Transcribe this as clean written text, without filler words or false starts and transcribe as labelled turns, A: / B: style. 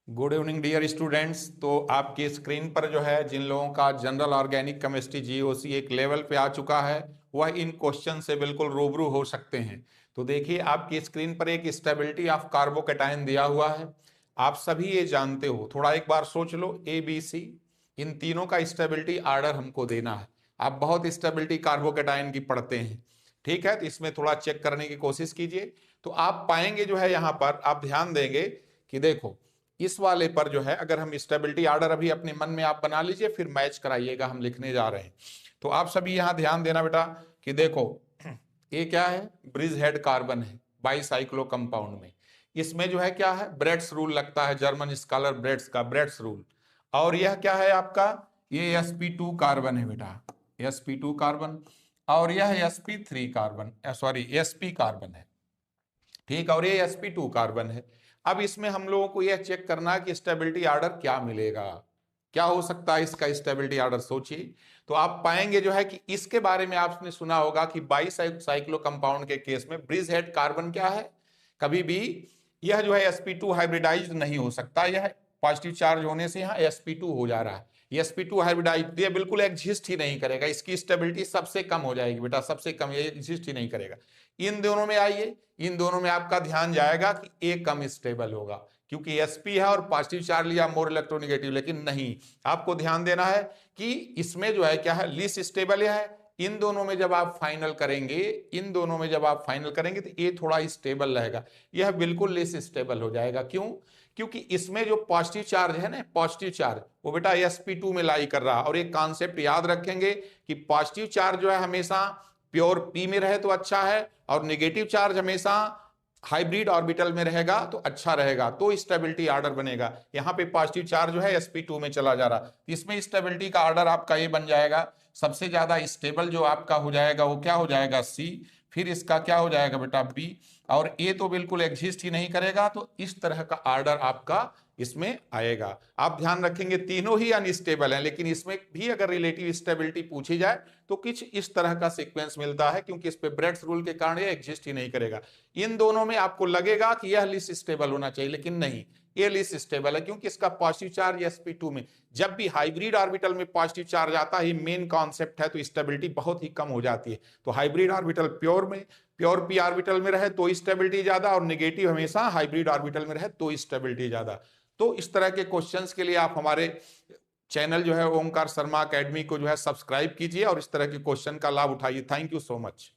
A: Good evening dear students. तो आपकी screen पर जो है जिन लोगों का जनरल ऑर्गेनिक केमिस्ट्री जीओसी एक लेवल पे आ चुका है वह इन क्वेश्चन से बिल्कुल रूबरू हो सकते हैं। तो देखिए आपकी स्क्रीन पर एक स्टेबिलिटी ऑफ कार्बोकेटाइन दिया हुआ है। आप सभी ये जानते हो, थोड़ा एक बार सोच लो, ए बी सी इन तीनों का स्टेबिलिटी आर्डर हमको देना है। आप बहुत स्टेबिलिटी कार्बोकेटाइन की पढ़ते हैं, ठीक है, तो इसमें थोड़ा चेक करने की कोशिश कीजिए। तो आप पाएंगे जो है यहाँ पर आप ध्यान देंगे कि देखो इस वाले पर जो है अगर हम स्टेबिलिटी आर्डर अभी अपने मन में आप बना लीजिए, फिर मैच कराइएगा, हम लिखने जा रहे हैं। तो आप सभी यहां ध्यान देना बेटा कि देखो ये क्या है, ब्रिज हेड कार्बन है बाईसाइक्लो कंपाउंड में। इसमें जो है क्या है, ब्रेड्स रूल लगता है, जर्मन स्कॉलर ब्रेड्स का ब्रेड्स रूल। और यह क्या है आपका, ये sp2 कार्बन है बेटा, sp2 कार्बन। और यह sp3 carbon, sorry sp carbon है, ठीक। और ये sp2 कार्बन है। अब इसमें हम लोगों को यह चेक करना है कि स्टेबिलिटी आर्डर क्या मिलेगा, क्या हो सकता है इसका स्टेबिलिटी आर्डर, सोचिए। तो आप पाएंगे जो है कि इसके बारे में आपने सुना होगा कि बाईसाइक्लो कंपाउंड के केस में ब्रिज हेड कार्बन क्या है, कभी भी यह जो है sp2 हाइब्रिडाइज्ड नहीं हो सकता। यह पॉजिटिव चार्ज होने से यहाँ sp2 हो जा रहा है, ये sp2 हाइब्रिडाइज्ड, ये बिल्कुल एग्जिस्ट ही नहीं करेगा, इसकी स्टेबिलिटी सबसे कम हो जाएगी बेटा, सबसे कम, ये एग्जिस्ट ही नहीं करेगा। इन दोनों में आइए, इन दोनों में आपका ध्यान जाएगा कि ए कम स्टेबल होगा, क्योंकि sp है और पॉजिटिव चार्ज लिया, मोर इलेक्ट्रोनिगेटिव। लेकिन नहीं, आपको ध्यान देना है कि इसमें जो है क्या है, लीस्ट स्टेबल है। इन दोनों में जब आप फाइनल करेंगे, इन दोनों में जब आप फाइनल करेंगे तो ये थोड़ा स्टेबल रहेगा, यह बिल्कुल लेस स्टेबल हो जाएगा। क्यों? क्योंकि इसमें जो पॉजिटिव चार्ज है ना, पॉजिटिव चार्ज वो बेटा sp2 में लाई कर रहा है। और एक कॉन्सेप्ट याद रखेंगे कि पॉजिटिव चार्ज जो है हमेशा प्योर p में रहे तो अच्छा है, और नेगेटिव चार्ज हमेशा हाइब्रिड ऑर्बिटल में रहेगा तो अच्छा रहेगा, तो स्टेबिलिटी आर्डर बनेगा। यहाँ पे पॉजिटिव चार्ज जो है sp2 में चला जा रहा, इसमें स्टेबिलिटी का आर्डर आपका ये बन जाएगा। सबसे ज्यादा स्टेबल जो आपका हो जाएगा वो क्या हो जाएगा, C। फिर इसका क्या हो जाएगा बेटा, B। और ए तो बिल्कुल एग्जिस्ट ही नहीं करेगा, तो इस तरह का आर्डर आपका इसमें आएगा। आप ध्यान रखेंगे तीनों ही अनस्टेबल हैं, लेकिन इसमें भी अगर रिलेटिव स्टेबिलिटी पूछी जाए तो कुछ इस तरह का सीक्वेंस मिलता है, क्योंकि इस पे ब्रेड्स रूल के कारण ये एग्जिस्ट ही नहीं करेगा। इन दोनों में आपको लगेगा कि यह लिस्ट स्टेबल होना चाहिए, लेकिन नहीं, ये लिस्ट स्टेबल है, क्योंकि इसका पॉजिटिव चार्ज sp2 में, जब भी हाइब्रिड ऑर्बिटल में पॉजिटिव चार्ज आता है, मेन कॉन्सेप्ट है, तो स्टेबिलिटी बहुत ही कम हो जाती है। तो हाइब्रिड ऑर्बिटल प्योर में, प्योर p ऑर्बिटल में रहे तो स्टेबिलिटी ज्यादा, और नेगेटिव हमेशा हाइब्रिड ऑर्बिटल में रहे तो स्टेबिलिटी ज्यादा। तो इस तरह के क्वेश्चंस के लिए आप हमारे चैनल जो है ओमकार शर्मा एकेडमी को जो है सब्सक्राइब कीजिए और इस तरह के क्वेश्चन का लाभ उठाइए। Thank you so much.